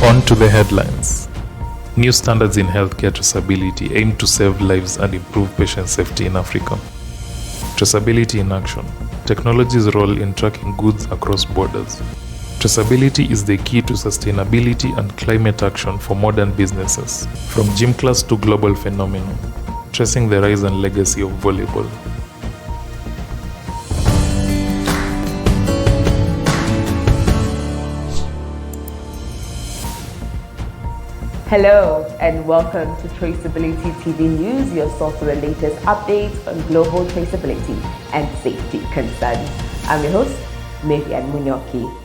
On to the headlines. New standards in healthcare traceability aim to save lives and improve patient safety in Africa. Traceability in action. Technology's role in tracking goods across borders. Traceability is the key to sustainability and climate action for modern businesses, from gym class to global phenomenon, tracing the rise and legacy of volleyball. Hello and welcome to Traceability TV News, your source for the latest updates on global traceability and safety concerns. I'm your host, Marian Munyoki.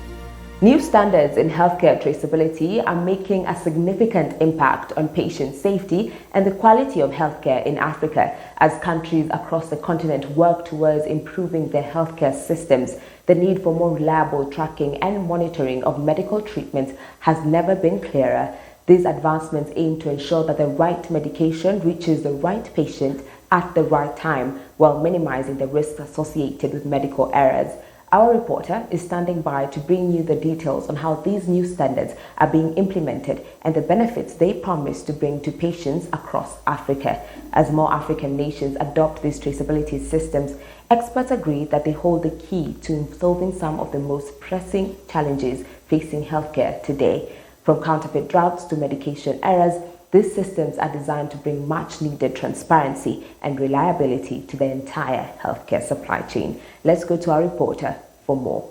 New standards in healthcare traceability are making a significant impact on patient safety and the quality of healthcare in Africa as countries across the continent work towards improving their healthcare systems. The need for more reliable tracking and monitoring of medical treatments has never been clearer. These advancements aim to ensure that the right medication reaches the right patient at the right time while minimizing the risks associated with medical errors. Our reporter is standing by to bring you the details on how these new standards are being implemented and the benefits they promise to bring to patients across Africa. As more African nations adopt these traceability systems, experts agree that they hold the key to solving some of the most pressing challenges facing healthcare today. From counterfeit drugs to medication errors, these systems are designed to bring much needed transparency and reliability to the entire healthcare supply chain. Let's go to our reporter for more.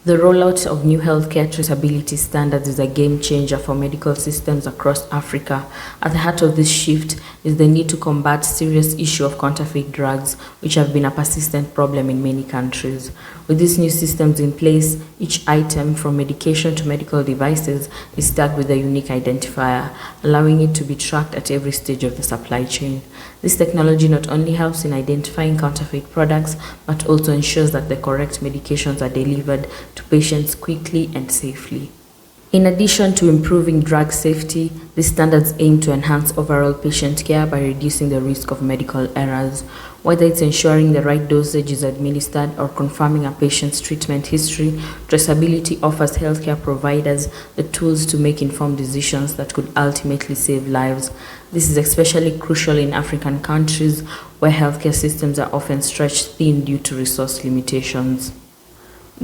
The rollout of new healthcare traceability standards is a game changer for medical systems across Africa. At the heart of this shift is the need to combat serious issue of counterfeit drugs, which have been a persistent problem in many countries. With these new systems in place, each item from medication to medical devices is tagged with a unique identifier, allowing it to be tracked at every stage of the supply chain. This technology not only helps in identifying counterfeit products, but also ensures that the correct medications are delivered to patients quickly and safely. In addition to improving drug safety, these standards aim to enhance overall patient care by reducing the risk of medical errors. Whether it's ensuring the right dosage is administered or confirming a patient's treatment history, traceability offers healthcare providers the tools to make informed decisions that could ultimately save lives. This is especially crucial in African countries where healthcare systems are often stretched thin due to resource limitations.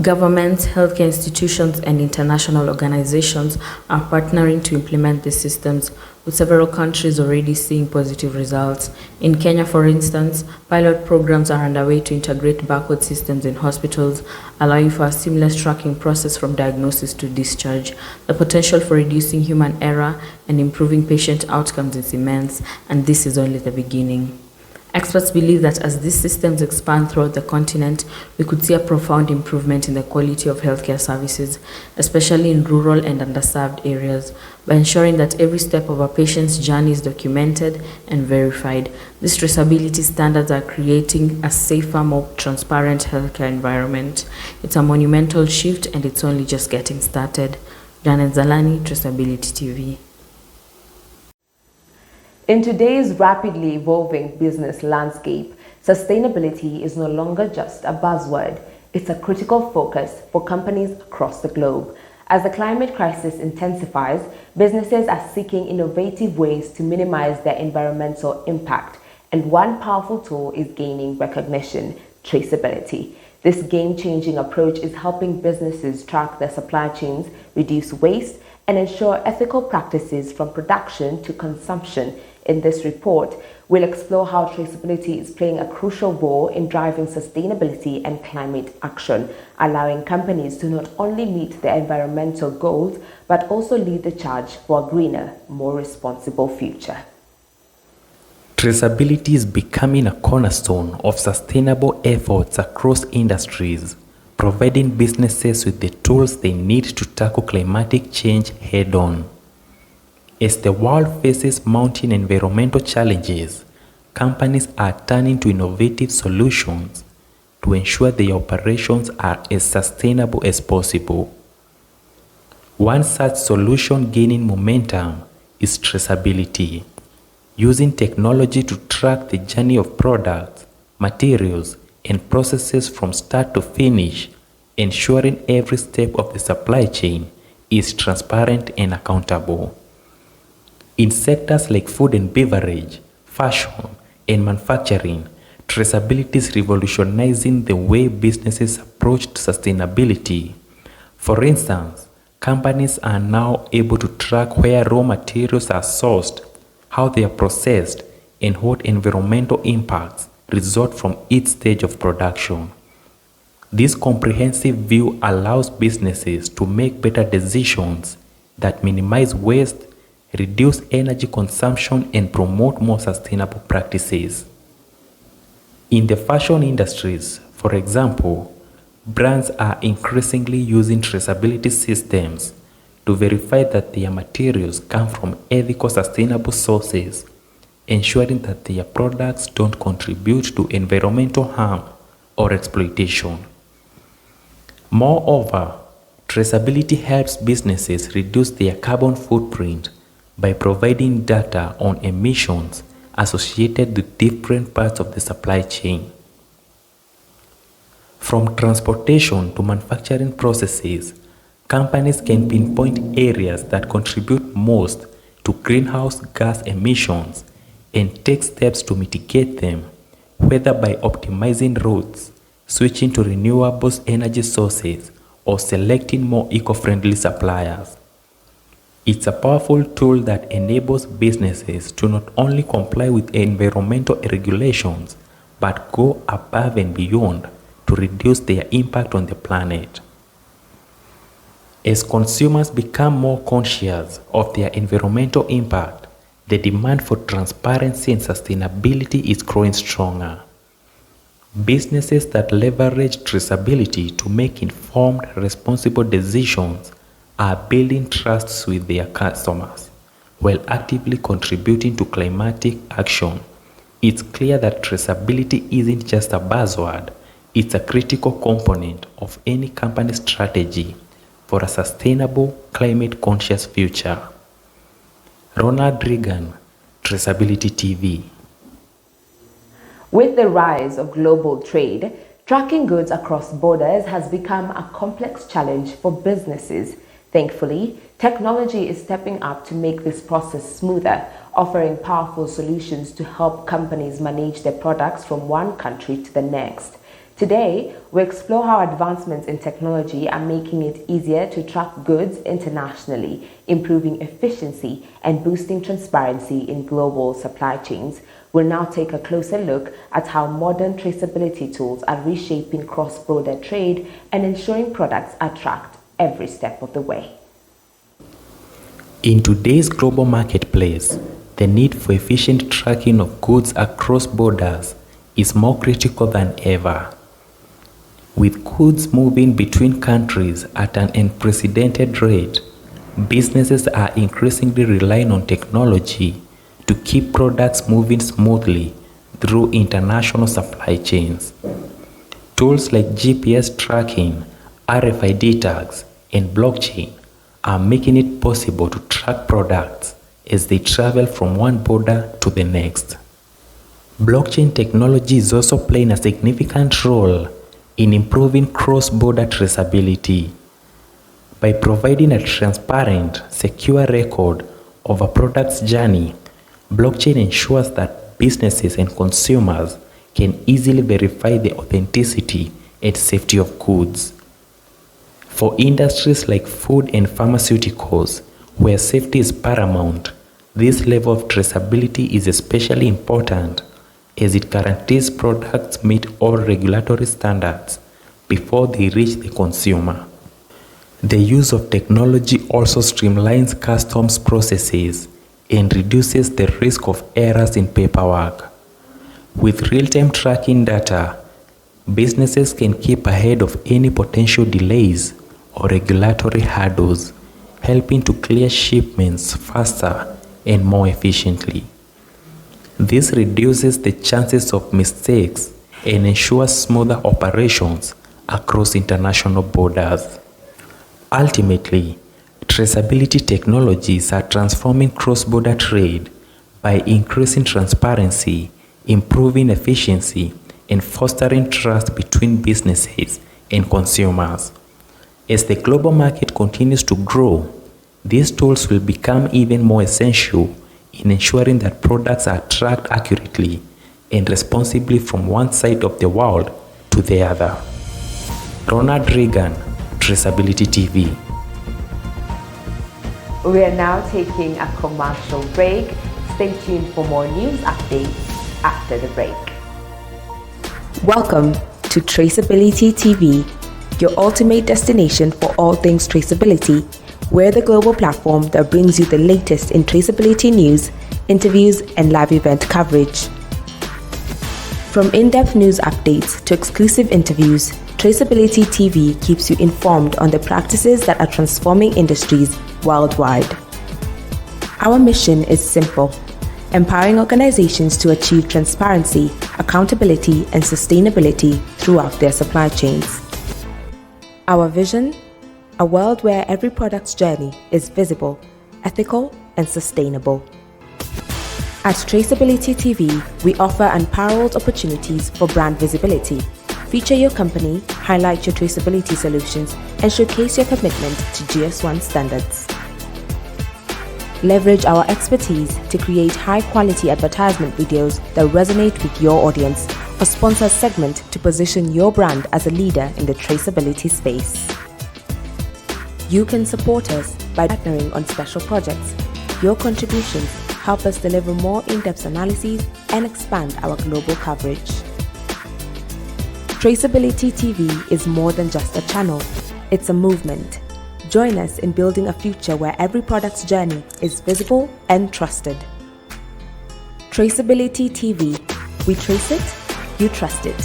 Governments, healthcare institutions, and international organizations are partnering to implement these systems, with several countries already seeing positive results. In Kenya, for instance, pilot programs are underway to integrate barcode systems in hospitals, allowing for a seamless tracking process from diagnosis to discharge. The potential for reducing human error and improving patient outcomes is immense, and this is only the beginning. Experts believe that as these systems expand throughout the continent, we could see a profound improvement in the quality of healthcare services, especially in rural and underserved areas, by ensuring that every step of a patient's journey is documented and verified. These traceability standards are creating a safer, more transparent healthcare environment. It's a monumental shift and it's only just getting started. Janet Zalani, Traceability TV. In today's rapidly evolving business landscape, sustainability is no longer just a buzzword. It's a critical focus for companies across the globe. As the climate crisis intensifies, businesses are seeking innovative ways to minimize their environmental impact, and one powerful tool is gaining recognition: traceability. This game-changing approach is helping businesses track their supply chains, reduce waste, and ensure ethical practices from production to consumption. In this report, we'll explore how traceability is playing a crucial role in driving sustainability and climate action, allowing companies to not only meet their environmental goals, but also lead the charge for a greener, more responsible future. Traceability is becoming a cornerstone of sustainable efforts across industries, providing businesses with the tools they need to tackle climatic change head-on. As the world faces mounting environmental challenges, companies are turning to innovative solutions to ensure their operations are as sustainable as possible. One such solution gaining momentum is traceability, using technology to track the journey of products, materials, and processes from start to finish, ensuring every step of the supply chain is transparent and accountable. In sectors like food and beverage, fashion, and manufacturing, traceability is revolutionizing the way businesses approach sustainability. For instance, companies are now able to track where raw materials are sourced, how they are processed, and what environmental impacts result from each stage of production. This comprehensive view allows businesses to make better decisions that minimize waste, reduce energy consumption, and promote more sustainable practices. In the fashion industries, for example, brands are increasingly using traceability systems to verify that their materials come from ethical, sustainable sources, ensuring that their products don't contribute to environmental harm or exploitation. Moreover, traceability helps businesses reduce their carbon footprint by providing data on emissions associated with different parts of the supply chain. From transportation to manufacturing processes, companies can pinpoint areas that contribute most to greenhouse gas emissions and take steps to mitigate them, whether by optimizing routes, switching to renewable energy sources, or selecting more eco-friendly suppliers. It's a powerful tool that enables businesses to not only comply with environmental regulations, but go above and beyond to reduce their impact on the planet. As consumers become more conscious of their environmental impact, the demand for transparency and sustainability is growing stronger. Businesses that leverage traceability to make informed, responsible decisions are building trust with their customers while actively contributing to climatic action. It's clear that traceability isn't just a buzzword, it's a critical component of any company's strategy for a sustainable, climate-conscious future. Ronald Reagan, Traceability TV. With the rise of global trade, tracking goods across borders has become a complex challenge for businesses. Thankfully, technology is stepping up to make this process smoother, offering powerful solutions to help companies manage their products from one country to the next. Today, we explore how advancements in technology are making it easier to track goods internationally, improving efficiency and boosting transparency in global supply chains. We'll now take a closer look at how modern traceability tools are reshaping cross-border trade and ensuring products are tracked every step of the way. In today's global marketplace, the need for efficient tracking of goods across borders is more critical than ever. With goods moving between countries at an unprecedented rate, businesses are increasingly relying on technology to keep products moving smoothly through international supply chains. Tools like GPS tracking, RFID tags, and blockchain are making it possible to track products as they travel from one border to the next. Blockchain technology is also playing a significant role in improving cross-border traceability. By providing a transparent, secure record of a product's journey, blockchain ensures that businesses and consumers can easily verify the authenticity and safety of goods. For industries like food and pharmaceuticals, where safety is paramount, this level of traceability is especially important as it guarantees products meet all regulatory standards before they reach the consumer. The use of technology also streamlines customs processes and reduces the risk of errors in paperwork. With real-time tracking data, businesses can keep ahead of any potential delays or regulatory hurdles, helping to clear shipments faster and more efficiently. This reduces the chances of mistakes and ensures smoother operations across international borders. Ultimately, traceability technologies are transforming cross-border trade by increasing transparency, improving efficiency, and fostering trust between businesses and consumers. As the global market continues to grow, these tools will become even more essential in ensuring that products are tracked accurately and responsibly from one side of the world to the other. Ronald Reagan, Traceability TV. We are now taking a commercial break. Stay tuned for more news updates after the break. Welcome to Traceability TV, your ultimate destination for all things traceability. We're the global platform that brings you the latest in traceability news, interviews, and live event coverage. From in-depth news updates to exclusive interviews, Traceability TV keeps you informed on the practices that are transforming industries worldwide. Our mission is simple: empowering organizations to achieve transparency, accountability, and sustainability throughout their supply chains. Our vision: a world where every product's journey is visible, ethical, and sustainable. At Traceability TV, we offer unparalleled opportunities for brand visibility. Feature your company, highlight your traceability solutions, and showcase your commitment to GS1 standards. Leverage our expertise to create high-quality advertisement videos that resonate with your audience, or sponsor a segment to position your brand as a leader in the traceability space. You can support us by partnering on special projects. Your contributions help us deliver more in-depth analyses and expand our global coverage. Traceability TV is more than just a channel, it's a movement. Join us in building a future where every product's journey is visible and trusted. Traceability TV. We trace it, you trust it.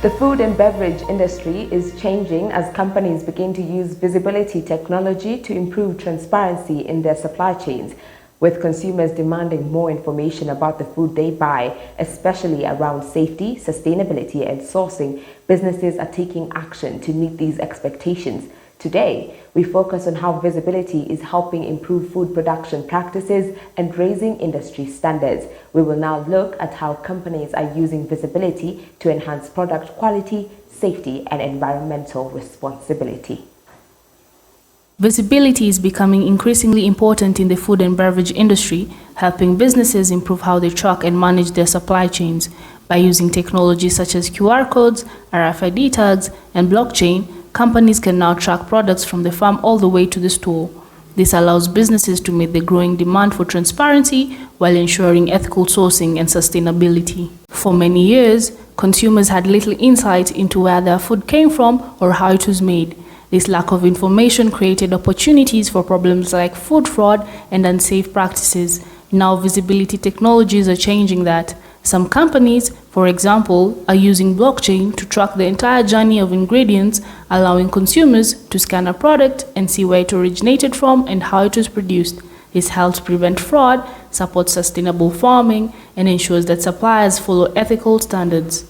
The food and beverage industry is changing as companies begin to use visibility technology to improve transparency in their supply chains, with consumers demanding more information about the food they buy, especially around safety, sustainability, and sourcing. Businesses are taking action to meet these expectations. Today, we focus on how visibility is helping improve food production practices and raising industry standards. We will now look at how companies are using visibility to enhance product quality, safety, and environmental responsibility. Visibility is becoming increasingly important in the food and beverage industry, helping businesses improve how they track and manage their supply chains. By using technologies such as QR codes, RFID tags, and blockchain, companies can now track products from the farm all the way to the store. This allows businesses to meet the growing demand for transparency while ensuring ethical sourcing and sustainability. For many years, consumers had little insight into where their food came from or how it was made. This lack of information created opportunities for problems like food fraud and unsafe practices. Now, visibility technologies are changing that. Some companies, for example, are using blockchain to track the entire journey of ingredients, allowing consumers to scan a product and see where it originated from and how it was produced. This helps prevent fraud, supports sustainable farming, and ensures that suppliers follow ethical standards.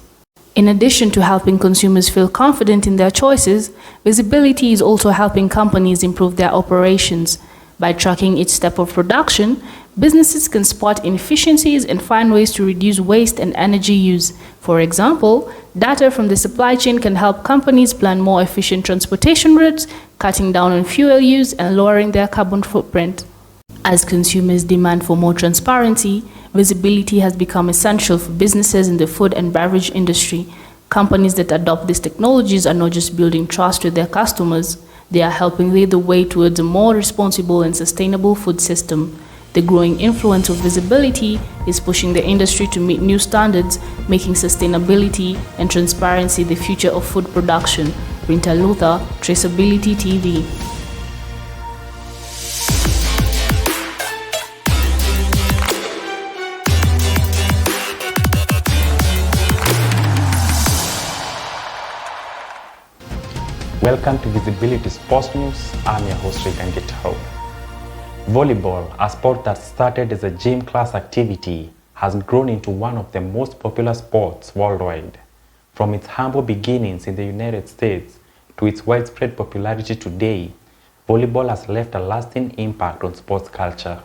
In addition to helping consumers feel confident in their choices, visibility is also helping companies improve their operations. By tracking each step of production, businesses can spot inefficiencies and find ways to reduce waste and energy use. For example, data from the supply chain can help companies plan more efficient transportation routes, cutting down on fuel use and lowering their carbon footprint. As consumers demand for more transparency, visibility has become essential for businesses in the food and beverage industry. Companies that adopt these technologies are not just building trust with their customers, they are helping lead the way towards a more responsible and sustainable food system. The growing influence of visibility is pushing the industry to meet new standards, making sustainability and transparency the future of food production. Rinta Luther, Traceability TV. Welcome to Visibility Sports News. I'm your host, Regan Gitao. Volleyball, a sport that started as a gym class activity, has grown into one of the most popular sports worldwide. From its humble beginnings in the United States to its widespread popularity today, volleyball has left a lasting impact on sports culture.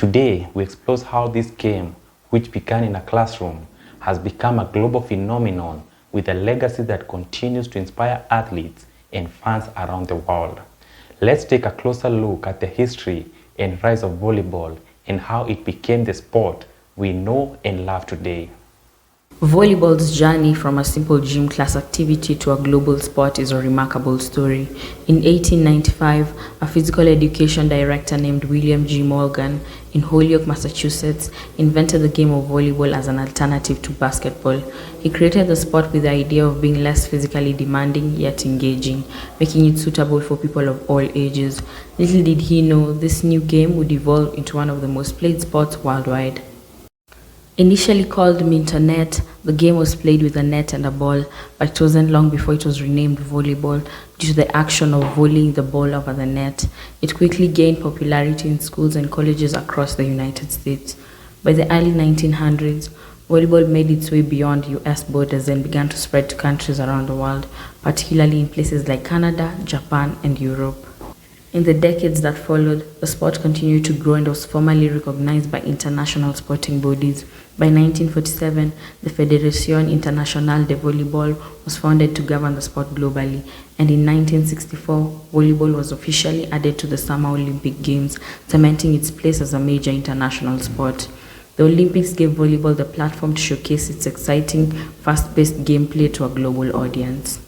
Today, we explore how this game, which began in a classroom, has become a global phenomenon with a legacy that continues to inspire athletes and fans around the world. Let's take a closer look at the history and rise of volleyball and how it became the sport we know and love today. Volleyball's journey from a simple gym class activity to a global sport is a remarkable story. In 1895, a physical education director named William G. Morgan in Holyoke, Massachusetts, invented the game of volleyball as an alternative to basketball. He created the sport with the idea of being less physically demanding yet engaging, making it suitable for people of all ages. Little did he know this new game would evolve into one of the most played sports worldwide. Initially called minternet, the game was played with a net and a ball, but it wasn't long before it was renamed volleyball due to the action of volleying the ball over the net. It quickly gained popularity in schools and colleges across the United States. By the early 1900s, volleyball made its way beyond US borders and began to spread to countries around the world, particularly in places like Canada, Japan, and Europe. In the decades that followed, the sport continued to grow and was formally recognized by international sporting bodies. By 1947, the Fédération Internationale de Volleyball was founded to govern the sport globally, and in 1964, volleyball was officially added to the Summer Olympic Games, cementing its place as a major international sport. The Olympics gave volleyball the platform to showcase its exciting, fast-paced gameplay to a global audience.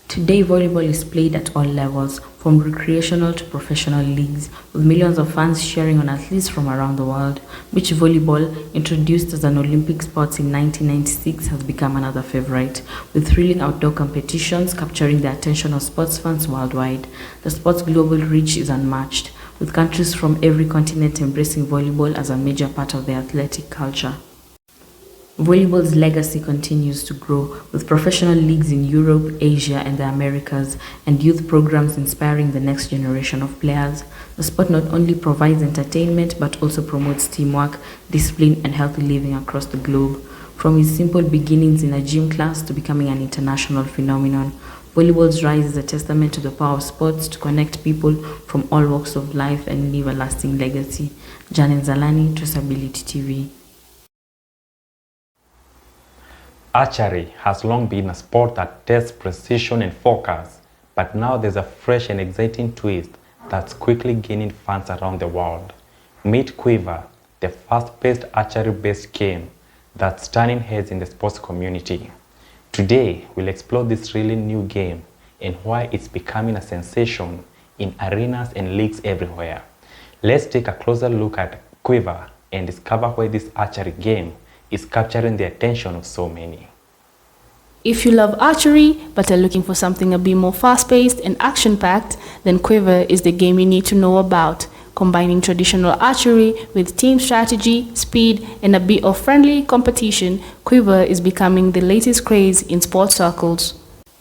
Today, volleyball is played at all levels, from recreational to professional leagues, with millions of fans cheering on athletes from around the world. Beach volleyball, introduced as an Olympic sport in 1996, has become another favorite, with thrilling outdoor competitions capturing the attention of sports fans worldwide. The sport's global reach is unmatched, with countries from every continent embracing volleyball as a major part of their athletic culture. Volleyball's legacy continues to grow, with professional leagues in Europe, Asia, and the Americas, and youth programs inspiring the next generation of players. The sport not only provides entertainment, but also promotes teamwork, discipline, and healthy living across the globe. From its simple beginnings in a gym class to becoming an international phenomenon, volleyball's rise is a testament to the power of sports to connect people from all walks of life and leave a lasting legacy. Janet Zalani, Traceability TV. Archery has long been a sport that tests precision and focus, but now there's a fresh and exciting twist that's quickly gaining fans around the world. Meet Quiver, the fast-paced archery-based game that's turning heads in the sports community. Today, we'll explore this really new game and why it's becoming a sensation in arenas and leagues everywhere. Let's take a closer look at Quiver and discover why this archery game is capturing the attention of so many. If you love archery but are looking for something a bit more fast-paced and action-packed, then Quiver is the game you need to know about. Combining traditional archery with team strategy, speed, and a bit of friendly competition, Quiver is becoming the latest craze in sports circles.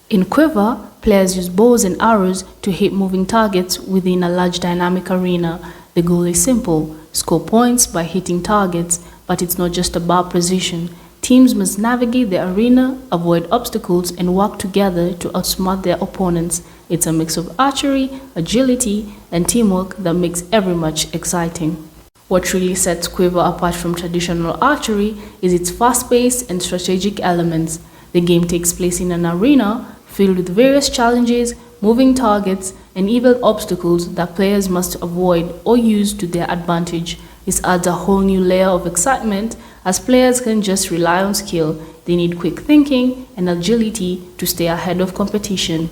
In Quiver, players use bows and arrows to hit moving targets within a large dynamic arena. The goal is simple: score points by hitting targets. But it's not just about precision. Teams must navigate the arena, avoid obstacles, and work together to outsmart their opponents. It's a mix of archery, agility, and teamwork that makes every match exciting. What really sets Quiver apart from traditional archery is its fast-paced and strategic elements. The game takes place in an arena filled with various challenges, moving targets, and even obstacles that players must avoid or use to their advantage. This adds a whole new layer of excitement, as players can just rely on skill. They need quick thinking and agility to stay ahead of competition.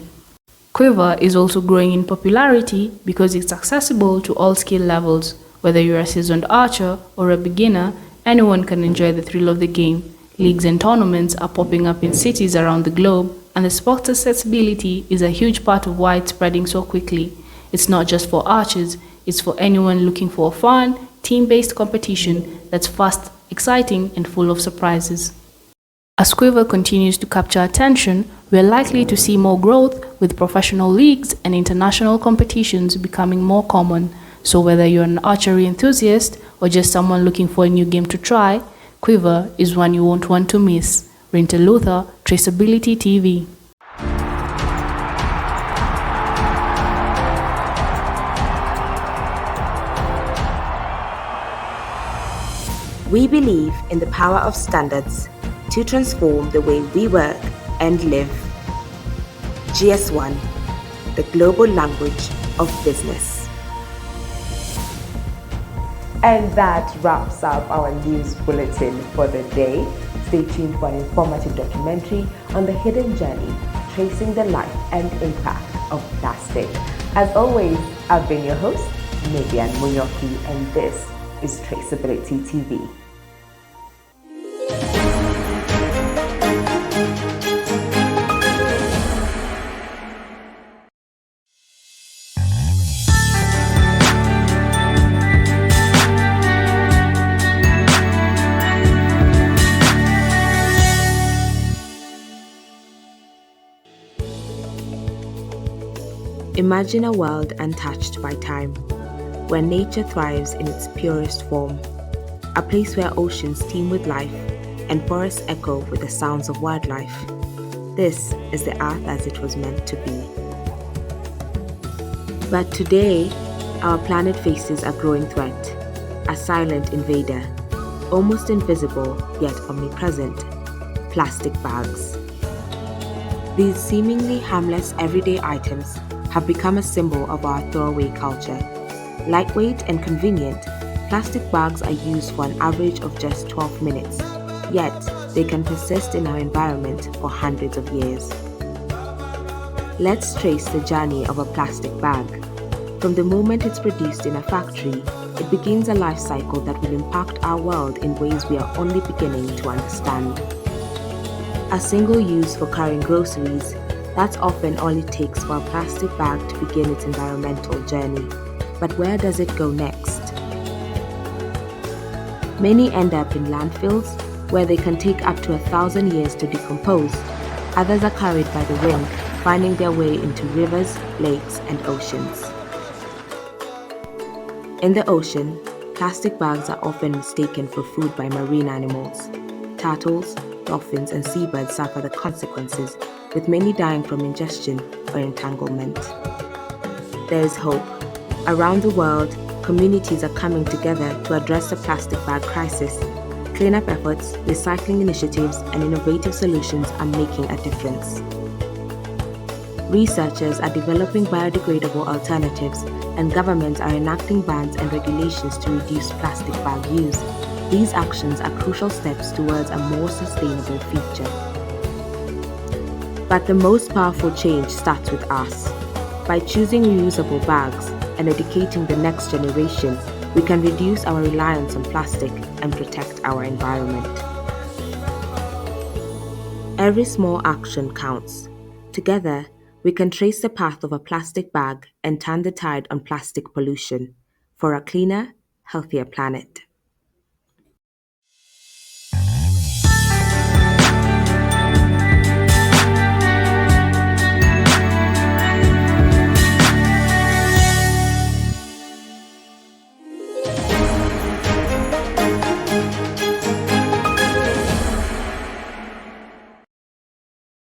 Quiver is also growing in popularity because it's accessible to all skill levels. Whether you're a seasoned archer or a beginner, anyone can enjoy the thrill of the game. Leagues and tournaments are popping up in cities around the globe, and the sport's accessibility is a huge part of why it's spreading so quickly. It's not just for archers, it's for anyone looking for a fun, team-based competition that's fast, exciting, and full of surprises. As Quiver continues to capture attention, we're likely to see more growth, with professional leagues and international competitions becoming more common. So whether you're an archery enthusiast or just someone looking for a new game to try, Quiver is one you won't want to miss. Rinta Luther, Traceability TV. We believe in the power of standards to transform the way we work and live. GS1, the global language of business. And that wraps up our news bulletin for the day. Stay tuned for an informative documentary on the hidden journey, tracing the life and impact of plastic. As always, I've been your host, Megan Munyoki, and this is Traceability TV. Imagine a world untouched by time, where nature thrives in its purest form, a place where oceans teem with life and forests echo with the sounds of wildlife. This is the earth as it was meant to be. But today, our planet faces a growing threat, a silent invader, almost invisible yet omnipresent: plastic bags. These seemingly harmless everyday items have become a symbol of our throwaway culture. Lightweight and convenient, plastic bags are used for an average of just 12 minutes, yet they can persist in our environment for hundreds of years. Let's trace the journey of a plastic bag. From the moment it's produced in a factory, it begins a life cycle that will impact our world in ways we are only beginning to understand. A single use for carrying groceries, that's often all it takes for a plastic bag to begin its environmental journey. But where does it go next? Many end up in landfills, where they can take up to 1,000 years to decompose. Others are carried by the wind, finding their way into rivers, lakes, and oceans. In the ocean, plastic bags are often mistaken for food by marine animals. Turtles, dolphins, and seabirds suffer the consequences, with many dying from ingestion or entanglement. There is hope. Around the world, communities are coming together to address the plastic bag crisis. Cleanup efforts, recycling initiatives, and innovative solutions are making a difference. Researchers are developing biodegradable alternatives, and governments are enacting bans and regulations to reduce plastic bag use. These actions are crucial steps towards a more sustainable future. But the most powerful change starts with us. By choosing reusable bags and educating the next generation, we can reduce our reliance on plastic and protect our environment. Every small action counts. Together, we can trace the path of a plastic bag and turn the tide on plastic pollution for a cleaner, healthier planet.